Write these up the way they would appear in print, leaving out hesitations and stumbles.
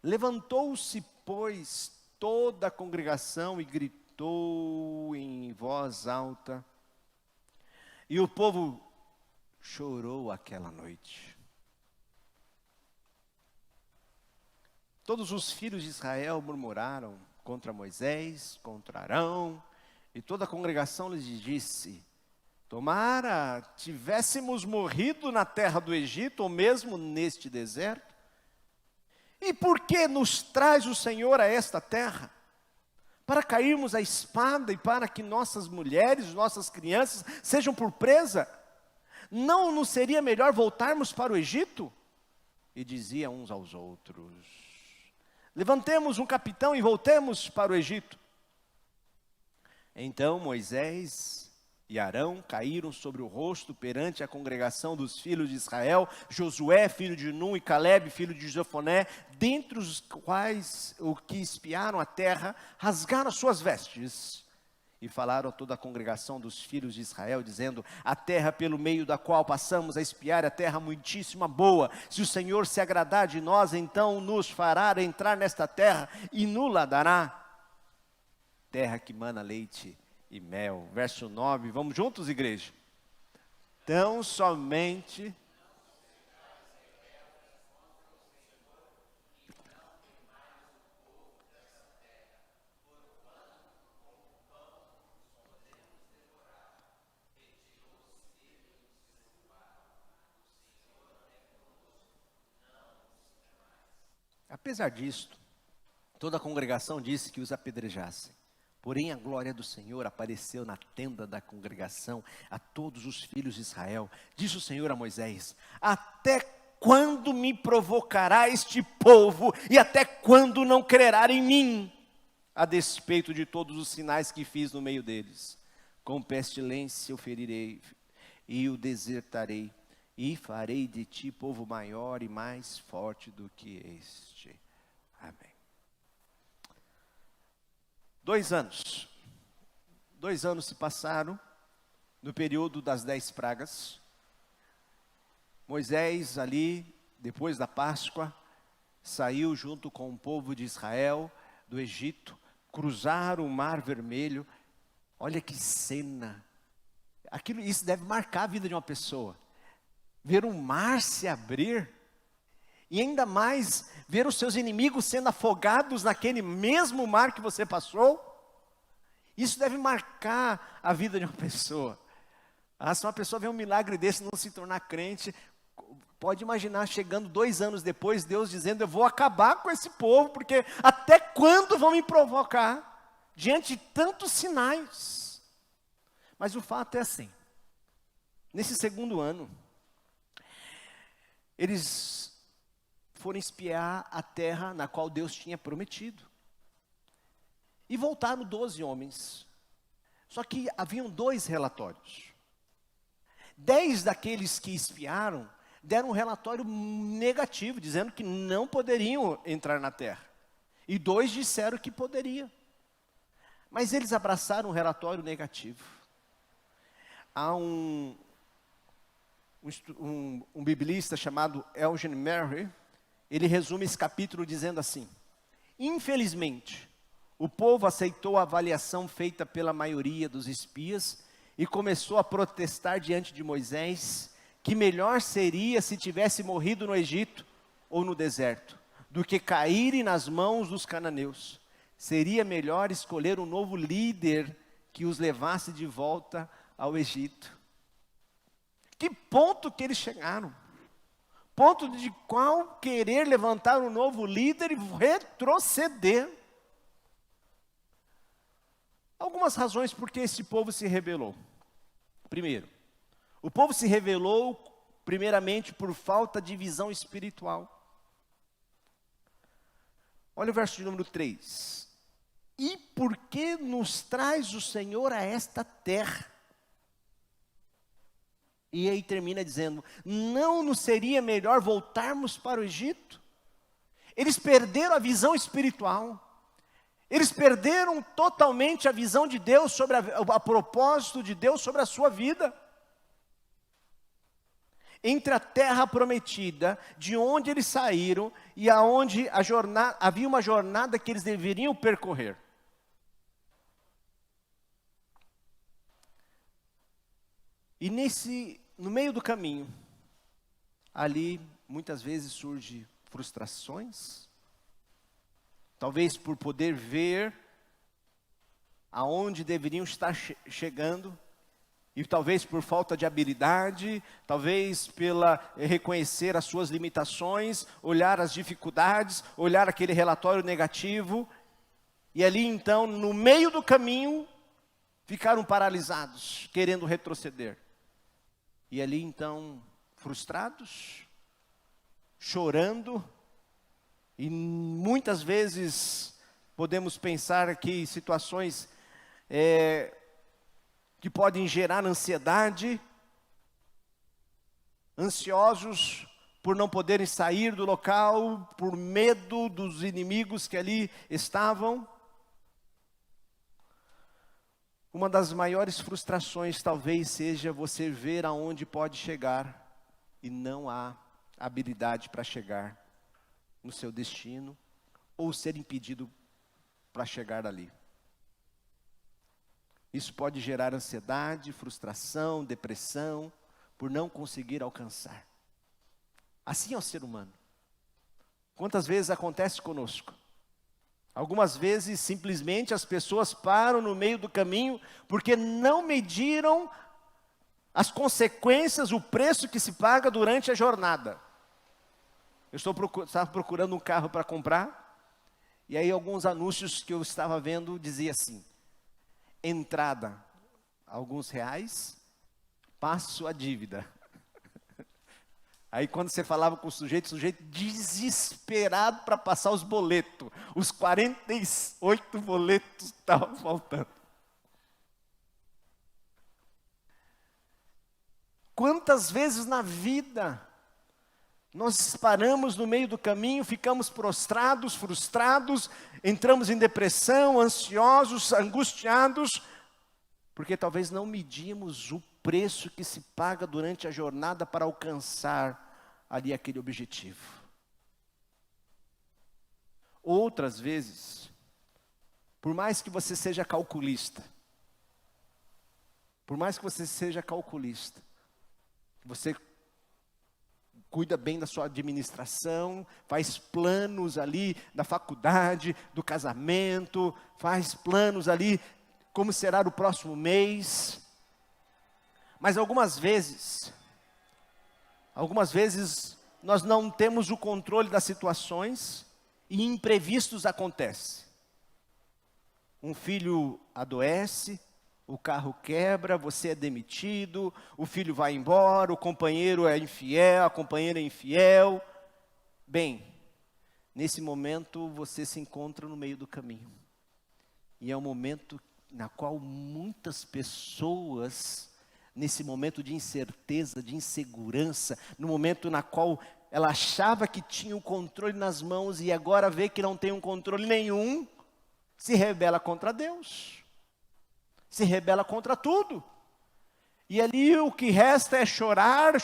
Levantou-se, pois, toda a congregação e gritou em voz alta, e o povo chorou aquela noite. Todos os filhos de Israel murmuraram contra Moisés, contra Arão, e toda a congregação lhes disse: tomara tivéssemos morrido na terra do Egito, ou mesmo neste deserto. E por que nos traz o Senhor a esta terra? Para cairmos à espada e para que nossas mulheres, nossas crianças sejam por presa? Não nos seria melhor voltarmos para o Egito? E diziam uns aos outros: levantemos um capitão e voltemos para o Egito. Então Moisés e Arão caíram sobre o rosto perante a congregação dos filhos de Israel, Josué, filho de Nun, e Calebe, filho de Jefoné, dentre os quais os que espiaram a terra, rasgaram as suas vestes, e falaram a toda a congregação dos filhos de Israel, dizendo: a terra pelo meio da qual passamos a espiar é terra muitíssima boa. Se o Senhor se agradar de nós, então nos fará entrar nesta terra e nos-la dará. Terra que mana leite e mel. Verso 9, vamos juntos, igreja? Tão somente... Apesar disto, toda a congregação disse que os apedrejassem. Porém a glória do Senhor apareceu na tenda da congregação a todos os filhos de Israel. Disse o Senhor a Moisés: até quando me provocará este povo, e até quando não crerá em mim, a despeito de todos os sinais que fiz no meio deles? Com pestilência o ferirei, e o desertarei, e farei de ti povo maior e mais forte do que este. Amém. 2 anos. 2 anos se passaram no período das 10 pragas. Moisés ali, depois da Páscoa, saiu junto com o povo de Israel do Egito, cruzaram o Mar Vermelho. Olha que cena. Isso deve marcar a vida de uma pessoa. Ver o mar se abrir, e ainda mais, ver os seus inimigos sendo afogados naquele mesmo mar que você passou. Isso deve marcar a vida de uma pessoa. Se uma pessoa vê um milagre desse e não se tornar crente, pode imaginar chegando 2 anos depois, Deus dizendo: eu vou acabar com esse povo, porque até quando vão me provocar, diante de tantos sinais? Mas o fato é assim, nesse 2º ano, eles foram espiar a terra na qual Deus tinha prometido. E voltaram 12 homens. Só que haviam 2 relatórios. 10 daqueles que espiaram deram um relatório negativo, dizendo que não poderiam entrar na terra. E 2 disseram que poderiam. Mas eles abraçaram um relatório negativo. Há um biblista chamado Eugene Merry. Ele resume esse capítulo dizendo assim: infelizmente, o povo aceitou a avaliação feita pela maioria dos espias e começou a protestar diante de Moisés que melhor seria se tivesse morrido no Egito ou no deserto, do que caírem nas mãos dos cananeus. Seria melhor escolher um novo líder que os levasse de volta ao Egito. Que ponto que eles chegaram? Ponto de qual querer levantar um novo líder e retroceder. Algumas razões por que esse povo se rebelou. Primeiro, o povo se rebelou primeiramente por falta de visão espiritual. Olha o verso de número 3. E por que nos traz o Senhor a esta terra? E aí termina dizendo: não nos seria melhor voltarmos para o Egito? Eles perderam a visão espiritual. Eles perderam totalmente a visão de Deus sobre a propósito de Deus sobre a sua vida. entre a terra prometida, de onde eles saíram e aonde havia uma jornada que eles deveriam percorrer. E no meio do caminho, ali muitas vezes surgem frustrações, talvez por poder ver aonde deveriam estar chegando, e talvez por falta de habilidade, talvez pela reconhecer as suas limitações, olhar as dificuldades, olhar aquele relatório negativo, e ali então, no meio do caminho, ficaram paralisados, querendo retroceder. E ali então, frustrados, chorando, e muitas vezes podemos pensar aqui em situações que podem gerar ansiedade, ansiosos por não poderem sair do local, por medo dos inimigos que ali estavam. Uma das maiores frustrações talvez seja você ver aonde pode chegar e não há habilidade para chegar no seu destino, ou ser impedido para chegar ali. Isso pode gerar ansiedade, frustração, depressão, por não conseguir alcançar. Assim é o ser humano. Quantas vezes acontece conosco? Algumas vezes, simplesmente, as pessoas param no meio do caminho, porque não mediram as consequências, o preço que se paga durante a jornada. Eu estava procurando um carro para comprar, e aí alguns anúncios que eu estava vendo diziam assim: entrada, alguns reais, passo a dívida. Aí quando você falava com o sujeito desesperado para passar os boletos, os 48 boletos estavam faltando. Quantas vezes na vida nós paramos no meio do caminho, ficamos prostrados, frustrados, entramos em depressão, ansiosos, angustiados, porque talvez não medimos o preço que se paga durante a jornada para alcançar ali aquele objetivo. Outras vezes, por mais que você seja calculista, você cuida bem da sua administração, faz planos ali da faculdade, do casamento, faz planos ali como será o próximo mês. Mas algumas vezes nós não temos o controle das situações e imprevistos acontecem. Um filho adoece, o carro quebra, você é demitido, o filho vai embora, o companheiro é infiel, a companheira é infiel. Bem, nesse momento você se encontra no meio do caminho. E é um momento na qual muitas pessoas, nesse momento de incerteza, de insegurança, no momento na qual ela achava que tinha o controle nas mãos e agora vê que não tem um controle nenhum, se rebela contra Deus, se rebela contra tudo. E ali o que resta é chorar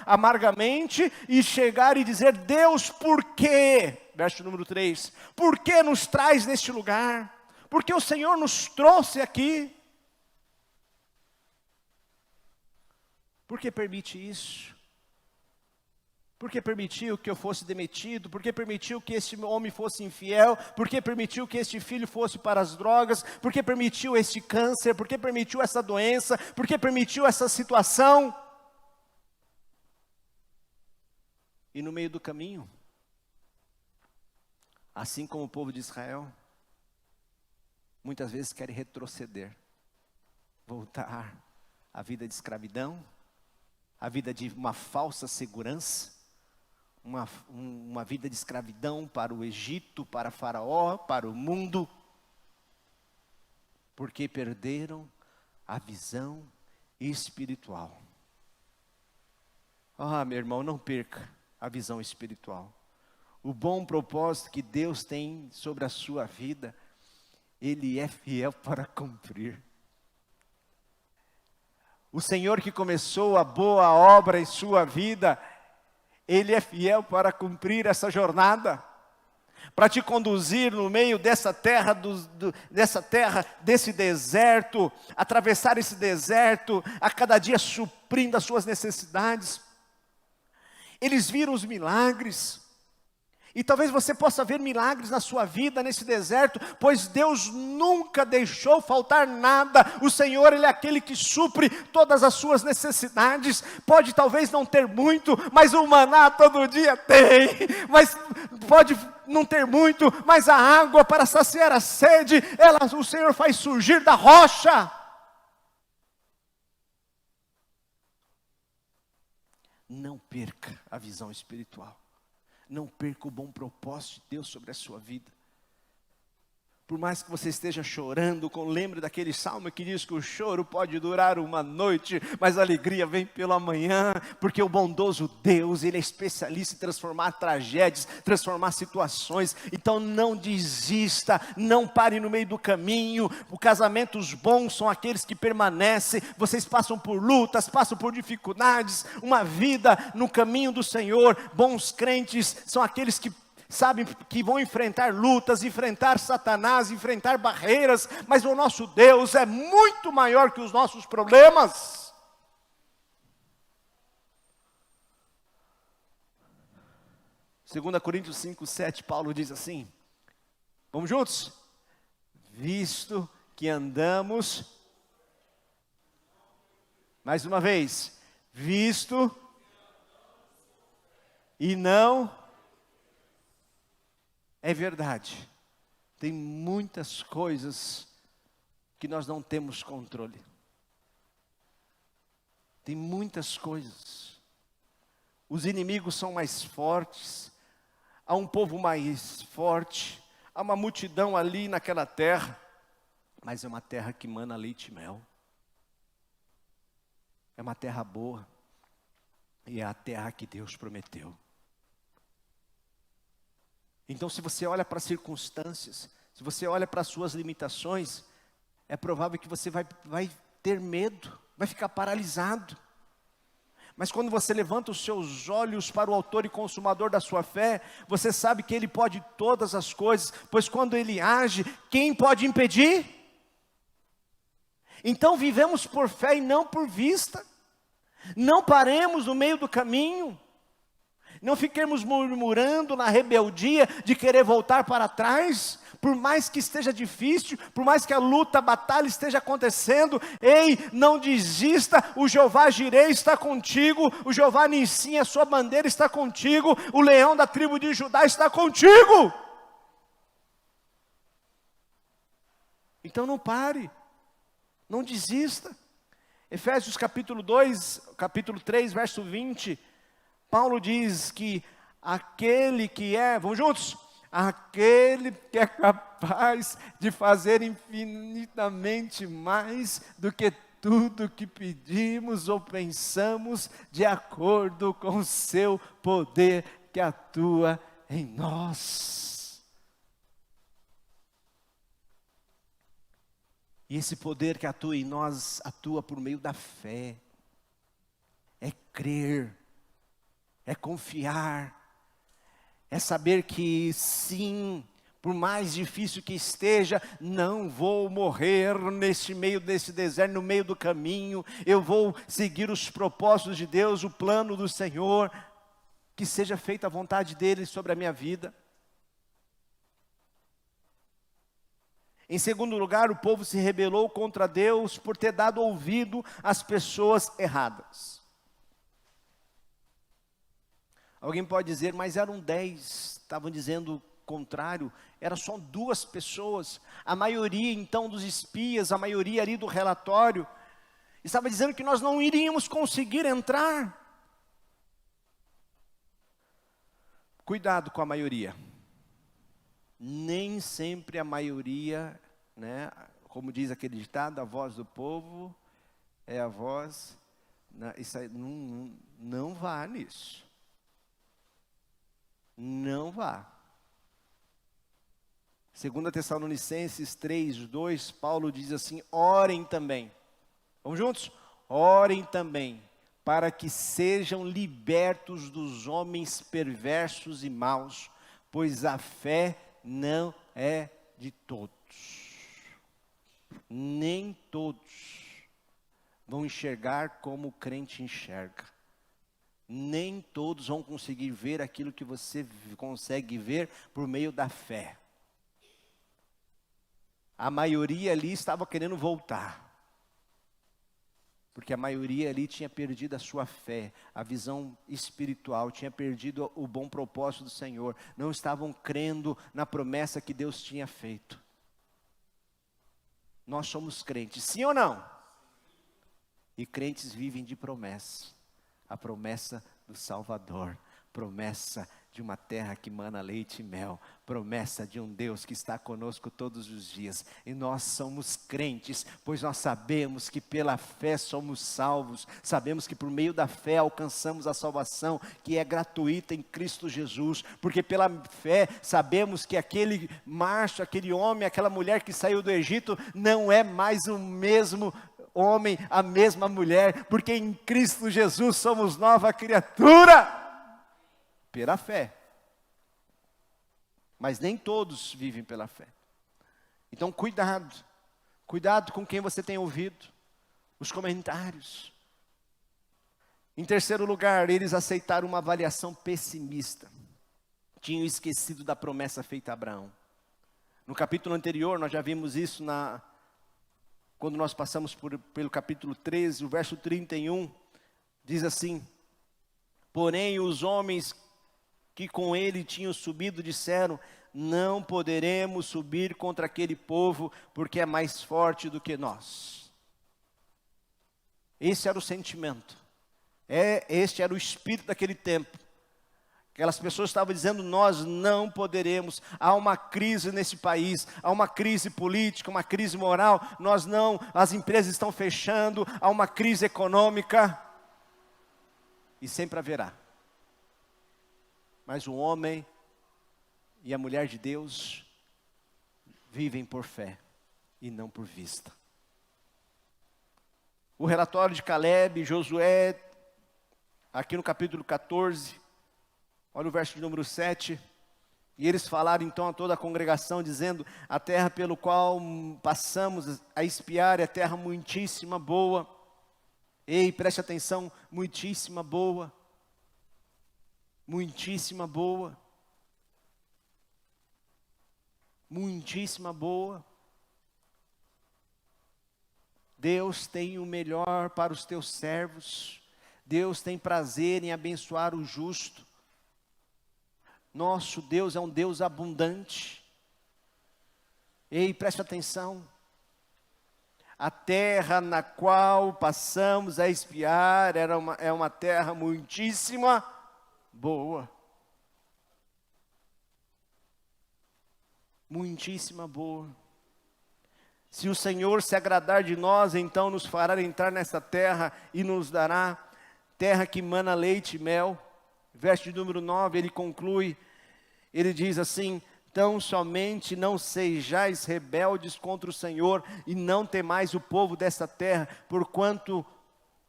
amargamente e chegar e dizer: Deus, por quê? Verso número 3, por que nos traz neste lugar? Por que o Senhor nos trouxe aqui? Por que permite isso? Por que permitiu que eu fosse demitido? Por que permitiu que este homem fosse infiel? Por que permitiu que este filho fosse para as drogas? Por que permitiu este câncer? Por que permitiu essa doença? Por que permitiu essa situação? E no meio do caminho, assim como o povo de Israel, muitas vezes querem retroceder, voltar à vida de escravidão, à vida de uma falsa segurança, uma vida de escravidão para o Egito, para Faraó, para o mundo, porque perderam a visão espiritual. Meu irmão, não perca a visão espiritual. O bom propósito que Deus tem sobre a sua vida, Ele é fiel para cumprir. O Senhor que começou a boa obra em sua vida, Ele é fiel para cumprir essa jornada, para te conduzir no meio dessa terra, desse deserto, atravessar esse deserto, a cada dia suprindo as suas necessidades. Eles viram os milagres, e talvez você possa ver milagres na sua vida, nesse deserto, pois Deus nunca deixou faltar nada. O Senhor, Ele é aquele que supre todas as suas necessidades. Pode talvez não ter muito, mas o maná todo dia tem. Mas pode não ter muito, mas a água para saciar a sede, o Senhor faz surgir da rocha. Não perca a visão espiritual. Não perca o bom propósito de Deus sobre a sua vida. Por mais que você esteja chorando, lembre daquele salmo que diz que o choro pode durar uma noite, mas a alegria vem pela manhã, porque o bondoso Deus, Ele é especialista em transformar tragédias, transformar situações. Então não desista, não pare no meio do caminho. Os casamentos bons são aqueles que permanecem. Vocês passam por lutas, passam por dificuldades, uma vida no caminho do Senhor. Bons crentes são aqueles que sabem que vão enfrentar lutas, enfrentar Satanás, enfrentar barreiras, mas o nosso Deus é muito maior que os nossos problemas. Segunda Coríntios 5:7, Paulo diz assim, vamos juntos? Visto que andamos, mais uma vez, visto e não. É verdade, tem muitas coisas que nós não temos controle. Tem muitas coisas. Os inimigos são mais fortes, há um povo mais forte, há uma multidão ali naquela terra, mas é uma terra que mana leite e mel. É uma terra boa, e é a terra que Deus prometeu. Então, se você olha para as circunstâncias, se você olha para as suas limitações, é provável que você vai ter medo, vai ficar paralisado. Mas quando você levanta os seus olhos para o autor e consumador da sua fé, você sabe que Ele pode todas as coisas, pois quando Ele age, quem pode impedir? Então vivemos por fé e não por vista. Não paremos no meio do caminho. Não fiquemos murmurando na rebeldia de querer voltar para trás, por mais que esteja difícil, por mais que a luta, a batalha esteja acontecendo. Ei, não desista, o Jeová Jireh está contigo, o Jeová Nissim, a sua bandeira está contigo, o leão da tribo de Judá está contigo. Então não pare, não desista. Efésios capítulo 2, capítulo 3, verso 20, Paulo diz que aquele que é, vamos juntos? Aquele que é capaz de fazer infinitamente mais do que tudo que pedimos ou pensamos, de acordo com o seu poder que atua em nós. E esse poder que atua em nós, atua por meio da fé. É crer. É confiar, é saber que sim, por mais difícil que esteja, não vou morrer nesse meio desse deserto, no meio do caminho, eu vou seguir os propósitos de Deus, o plano do Senhor, que seja feita a vontade dEle sobre a minha vida. Em segundo lugar, o povo se rebelou contra Deus por ter dado ouvido às pessoas erradas. Alguém pode dizer, mas eram 10, estavam dizendo o contrário, era só 2 pessoas, a maioria então dos espias, a maioria ali do relatório, estava dizendo que nós não iríamos conseguir entrar. Cuidado com a maioria, nem sempre a maioria, né, como diz aquele ditado, a voz do povo é a voz, isso aí, não vá nisso. Não vá. 2 Tessalonicenses 3:2, Paulo diz assim, orem também. Vamos juntos? orem também para que sejam libertos dos homens perversos e maus, pois a fé não é de todos. Nem todos vão enxergar como o crente enxerga. Nem todos vão conseguir ver aquilo que você consegue ver por meio da fé. A maioria ali estava querendo voltar. Porque a maioria ali tinha perdido a sua fé, a visão espiritual, tinha perdido o bom propósito do Senhor. Não estavam crendo na promessa que Deus tinha feito. Nós somos crentes, sim ou não? E crentes vivem de promessa. A promessa do Salvador, promessa de uma terra que mana leite e mel, promessa de um Deus que está conosco todos os dias. E nós somos crentes, pois nós sabemos que pela fé somos salvos, sabemos que por meio da fé alcançamos a salvação, que é gratuita em Cristo Jesus, porque pela fé sabemos que aquele macho, aquele homem, aquela mulher que saiu do Egito, não é mais o mesmo homem, a mesma mulher, porque em Cristo Jesus somos nova criatura. Pela fé. Mas nem todos vivem pela fé. Então cuidado. Cuidado com quem você tem ouvido. Os comentários. Em terceiro lugar, eles aceitaram uma avaliação pessimista. Tinham esquecido da promessa feita a Abraão. No capítulo anterior, nós já vimos isso quando nós passamos pelo capítulo 13, o verso 31, diz assim: porém os homens que com ele tinham subido disseram: não poderemos subir contra aquele povo, porque é mais forte do que nós. Esse era o sentimento, este era o espírito daquele tempo. Aquelas pessoas estavam dizendo: nós não poderemos, há uma crise nesse país, há uma crise política, uma crise moral, as empresas estão fechando, há uma crise econômica, e sempre haverá. Mas o homem e a mulher de Deus vivem por fé e não por vista. O relatório de Caleb e Josué, aqui no capítulo 14, olha o verso de número 7. E eles falaram então a toda a congregação, dizendo: a terra pelo qual passamos a espiar é terra muitíssima boa. Ei, preste atenção, muitíssima boa. Muitíssima boa. Muitíssima boa. Deus tem o melhor para os teus servos. Deus tem prazer em abençoar o justo. Nosso Deus é um Deus abundante. Ei, preste atenção. A terra na qual passamos a espiar é uma terra muitíssima boa. Muitíssima boa. Se o Senhor se agradar de nós, então nos fará entrar nessa terra e nos dará terra que mana leite e mel. Verso de número 9, ele conclui, ele diz assim: tão somente não sejais rebeldes contra o Senhor e não temais o povo dessa terra, porquanto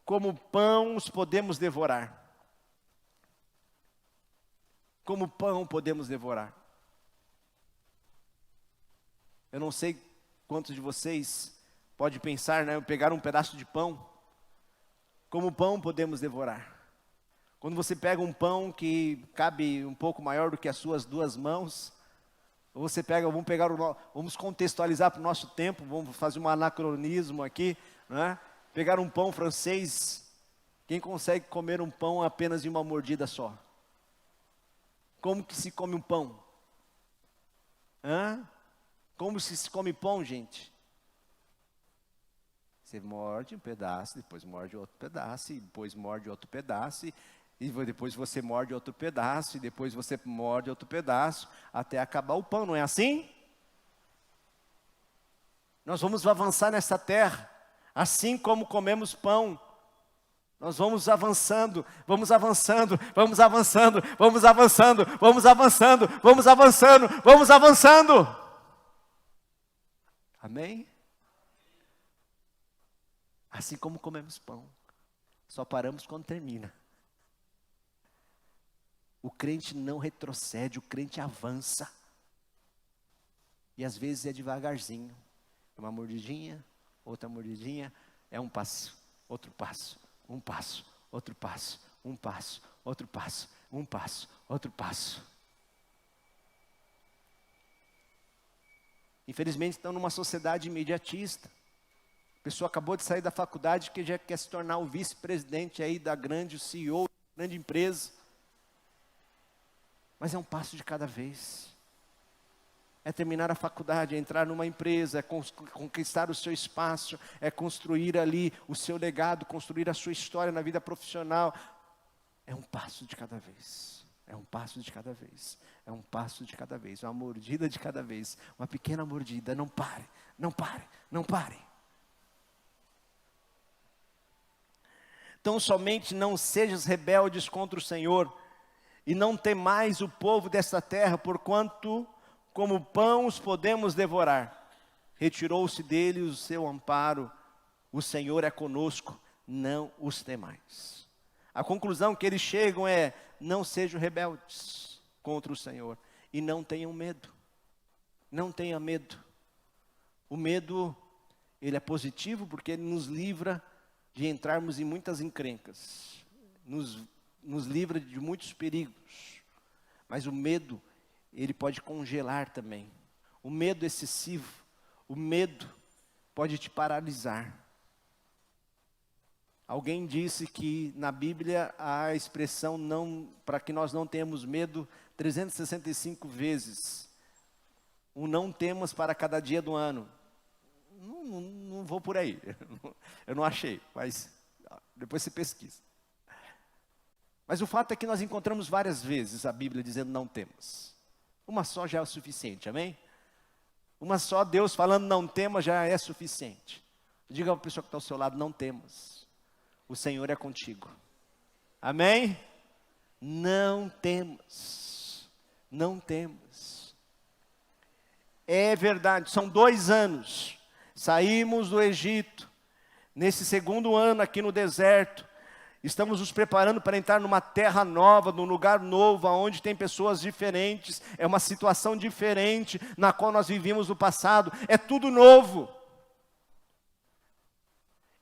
como pão os podemos devorar. Como pão podemos devorar. Eu não sei quantos de vocês pode pensar, né? Pegar um pedaço de pão. Como pão podemos devorar. Quando você pega um pão que cabe um pouco maior do que as suas duas mãos, ou você pega, vamos contextualizar para o nosso tempo, vamos fazer um anacronismo aqui, né? Pegar um pão francês, quem consegue comer um pão apenas em uma mordida só? Como que se come um pão? Como se come pão, gente? Você morde um pedaço, depois morde outro pedaço, e depois morde outro pedaço, e depois você morde outro pedaço, e depois você morde outro pedaço, até acabar o pão, não é assim? Nós vamos avançar nessa terra, assim como comemos pão. Nós vamos avançando, vamos avançando, vamos avançando, vamos avançando, vamos avançando, vamos avançando, vamos avançando. Amém? Assim como comemos pão, só paramos quando termina. O crente não retrocede, o crente avança. E às vezes é devagarzinho. Uma mordidinha, outra mordidinha, é um passo, outro passo, um passo, outro passo, um passo, outro passo, um passo, outro passo. Infelizmente estão numa sociedade imediatista. A pessoa acabou de sair da faculdade que já quer se tornar o vice-presidente aí da grande CEO, da grande empresa. Mas é um passo de cada vez. É terminar a faculdade, é entrar numa empresa, é conquistar o seu espaço, é construir ali o seu legado, construir a sua história na vida profissional. É um passo de cada vez. É um passo de cada vez. É um passo de cada vez. Uma mordida de cada vez. Uma pequena mordida. Não pare, não pare, não pare. Tão somente não sejas rebeldes contra o Senhor, e não temais o povo desta terra, porquanto como pão os podemos devorar. Retirou-se dele o seu amparo, o Senhor é conosco, não os temais. A conclusão que eles chegam é: não sejam rebeldes contra o Senhor, e não tenham medo. Não tenha medo. O medo, ele é positivo porque ele nos livra de entrarmos em muitas encrencas, nos livra de muitos perigos. Mas o medo, ele pode congelar também. O medo excessivo, o medo pode te paralisar. Alguém disse que na Bíblia há a expressão não, para que nós não tenhamos medo 365 vezes. O não temas para cada dia do ano. Não vou por aí, eu não achei, mas depois você pesquisa. Mas o fato é que nós encontramos várias vezes a Bíblia dizendo não temas. Uma só já é o suficiente, amém? Uma só, Deus falando não temas já é suficiente. Diga para a pessoa que está ao seu lado: não temas, o Senhor é contigo, amém? Não temas, não temas. É verdade, são 2 anos. Saímos do Egito, nesse segundo ano aqui no deserto, estamos nos preparando para entrar numa terra nova, num lugar novo, onde tem pessoas diferentes, é uma situação diferente, na qual nós vivíamos no passado, é tudo novo.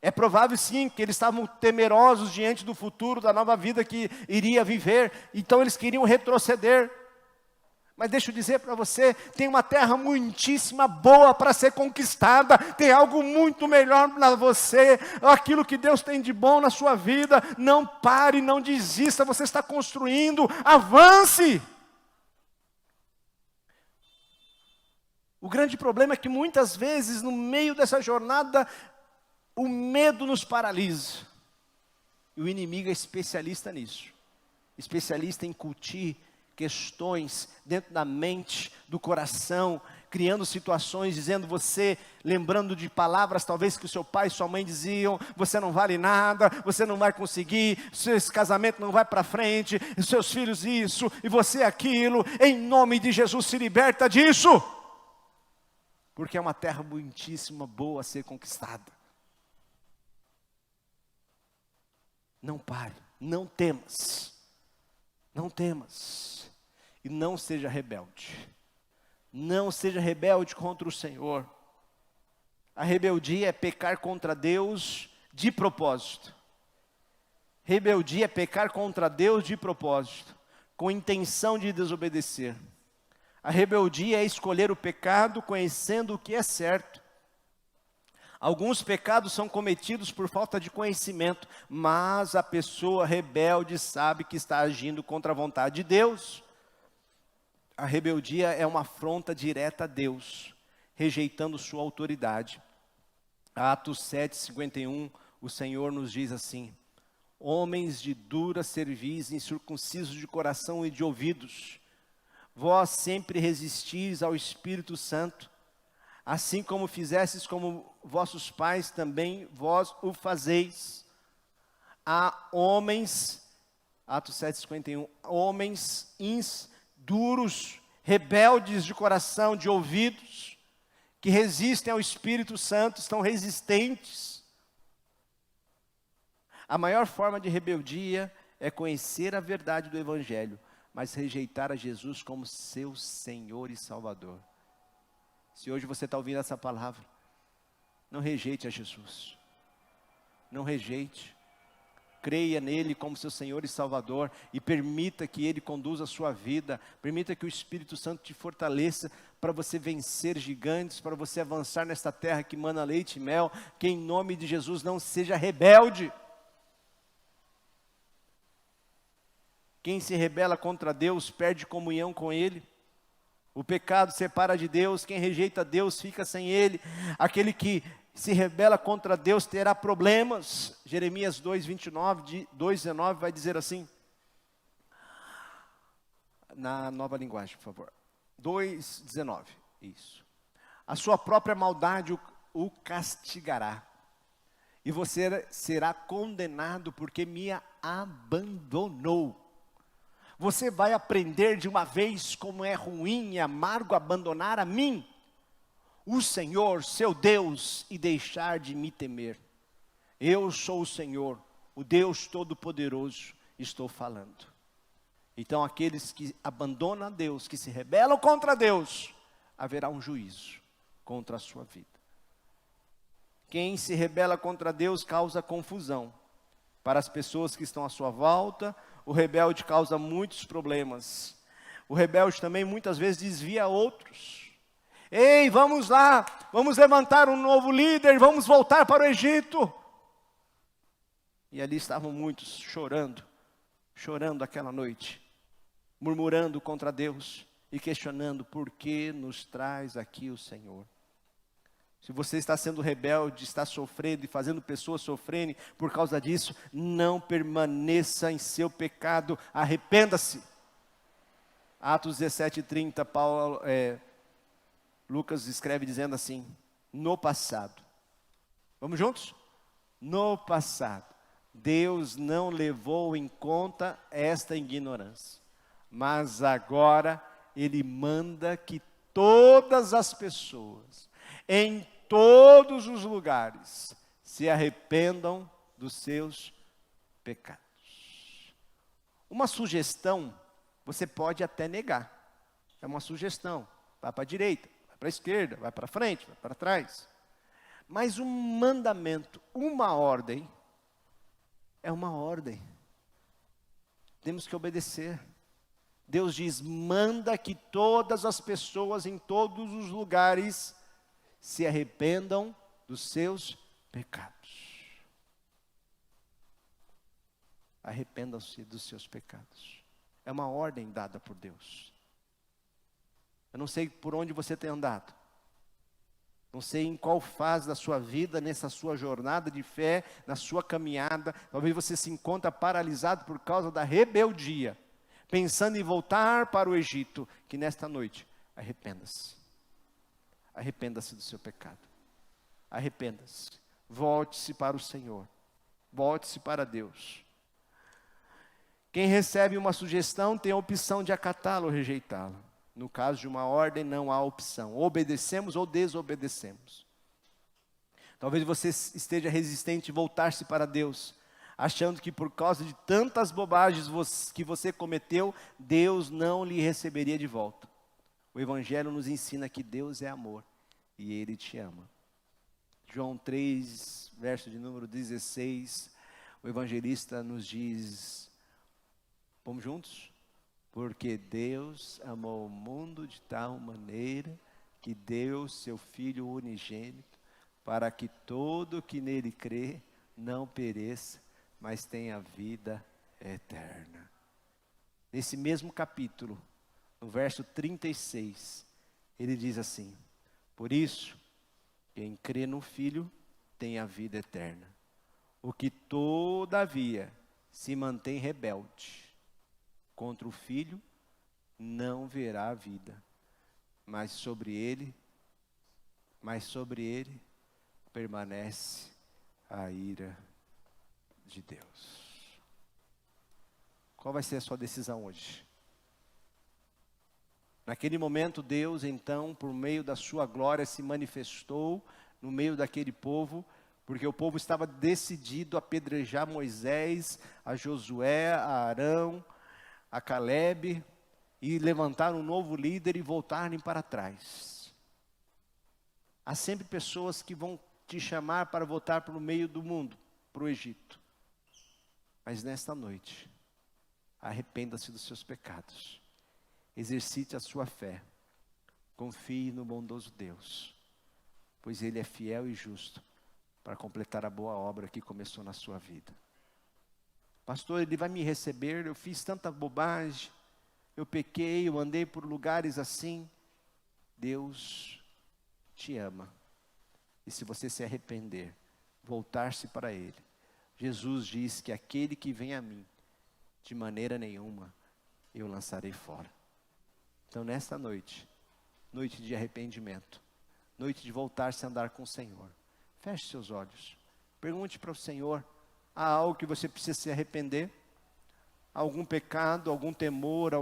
É provável sim que eles estavam temerosos diante do futuro, da nova vida que iria viver, então eles queriam retroceder. Mas deixa eu dizer para você, tem uma terra muitíssima boa para ser conquistada, tem algo muito melhor para você, aquilo que Deus tem de bom na sua vida. Não pare, não desista, você está construindo, avance. O grande problema é que muitas vezes no meio dessa jornada, o medo nos paralisa. E o inimigo é especialista nisso, especialista em incutir questões dentro da mente, do coração, criando situações, dizendo você, lembrando de palavras talvez que o seu pai e sua mãe diziam: você não vale nada, você não vai conseguir, esse casamento não vai para frente, os seus filhos isso, e você aquilo. Em nome de Jesus, se liberta disso, porque é uma terra muitíssima boa a ser conquistada. Não pare, não temas, não temas. E não seja rebelde. Não seja rebelde contra o Senhor. A rebeldia é pecar contra Deus de propósito. Rebeldia é pecar contra Deus de propósito, com intenção de desobedecer. A rebeldia é escolher o pecado conhecendo o que é certo. Alguns pecados são cometidos por falta de conhecimento, mas a pessoa rebelde sabe que está agindo contra a vontade de Deus. A rebeldia é uma afronta direta a Deus, rejeitando sua autoridade. Atos 7:51, o Senhor nos diz assim: homens de dura cerviz, incircuncisos de coração e de ouvidos, vós sempre resistis ao Espírito Santo, assim como fizestes como vossos pais, também vós o fazeis. Há homens, Atos 7:51, homens duros, rebeldes de coração, de ouvidos, que resistem ao Espírito Santo, estão resistentes. A maior forma de rebeldia é conhecer a verdade do Evangelho, mas rejeitar a Jesus como seu Senhor e Salvador. Se hoje você está ouvindo essa palavra, não rejeite a Jesus. Não rejeite. Creia nele como seu Senhor e Salvador e permita que Ele conduza a sua vida. Permita que o Espírito Santo te fortaleça para você vencer gigantes, para você avançar nesta terra que mana leite e mel. Que em nome de Jesus não seja rebelde. Quem se rebela contra Deus perde comunhão com Ele. O pecado separa de Deus, quem rejeita Deus fica sem Ele. Aquele que se rebela contra Deus terá problemas. Jeremias 2:29, 2:19 vai dizer assim. Na nova linguagem, por favor. 2:19, isso. A sua própria maldade o castigará. E você será condenado porque me abandonou. Você vai aprender de uma vez como é ruim e amargo abandonar a mim, o Senhor, seu Deus, e deixar de me temer. Eu sou o Senhor, o Deus Todo-Poderoso, estou falando. Então aqueles que abandonam a Deus, que se rebelam contra Deus, haverá um juízo contra a sua vida. Quem se rebela contra Deus causa confusão. Para as pessoas que estão à sua volta, o rebelde causa muitos problemas. O rebelde também muitas vezes desvia outros. Ei, vamos lá, vamos levantar um novo líder, vamos voltar para o Egito. E ali estavam muitos chorando aquela noite, murmurando contra Deus e questionando por que nos traz aqui o Senhor. Se você está sendo rebelde, está sofrendo e fazendo pessoas sofrerem por causa disso, não permaneça em seu pecado, arrependa-se. Atos 17:30, Lucas escreve dizendo assim, no passado. Vamos juntos? No passado, Deus não levou em conta esta ignorância, mas agora Ele manda que todas as pessoas, em todos os lugares, se arrependam dos seus pecados. Uma sugestão, você pode até negar. É uma sugestão. Vai para a direita, vai para a esquerda, vai para frente, vai para trás. Mas um mandamento, uma ordem, é uma ordem. Temos que obedecer. Deus diz, manda que todas as pessoas em todos os lugares se arrependam dos seus pecados. Arrependam-se dos seus pecados. É uma ordem dada por Deus. Eu não sei por onde você tem andado. Não sei em qual fase da sua vida, nessa sua jornada de fé, na sua caminhada. Talvez você se encontre paralisado por causa da rebeldia. Pensando em voltar para o Egito. Que nesta noite, arrependa-se. Arrependa-se do seu pecado. Arrependa-se. Volte-se para o Senhor. Volte-se para Deus. Quem recebe uma sugestão tem a opção de acatá-la ou rejeitá-la. No caso de uma ordem, não há opção. Obedecemos ou desobedecemos. Talvez você esteja resistente em voltar-se para Deus, achando que por causa de tantas bobagens que você cometeu, Deus não lhe receberia de volta. O Evangelho nos ensina que Deus é amor e Ele te ama. João 3, verso de número 16, o evangelista nos diz, vamos juntos? Porque Deus amou o mundo de tal maneira que deu seu Filho unigênito, para que todo que nele crê não pereça, mas tenha vida eterna. Nesse mesmo capítulo, no verso 36, ele diz assim, por isso, quem crê no Filho tem a vida eterna. O que todavia se mantém rebelde contra o Filho, não verá a vida, mas sobre ele permanece a ira de Deus. Qual vai ser a sua decisão hoje? Naquele momento, Deus, então, por meio da sua glória, se manifestou no meio daquele povo, porque o povo estava decidido a apedrejar Moisés, a Josué, a Arão, a Calebe, e levantar um novo líder e voltarem para trás. Há sempre pessoas que vão te chamar para voltar para o meio do mundo, para o Egito. Mas nesta noite, arrependa-se dos seus pecados. Exercite a sua fé. Confie no bondoso Deus, pois Ele é fiel e justo para completar a boa obra que começou na sua vida. Pastor, Ele vai me receber, eu fiz tanta bobagem, eu pequei, eu andei por lugares assim. Deus te ama. E se você se arrepender, voltar-se para Ele, Jesus diz que aquele que vem a mim, de maneira nenhuma eu lançarei fora. Então nesta noite, noite de arrependimento, noite de voltar-se a andar com o Senhor, feche seus olhos, pergunte para o Senhor, há algo que você precisa se arrepender? Algum pecado, algum temor,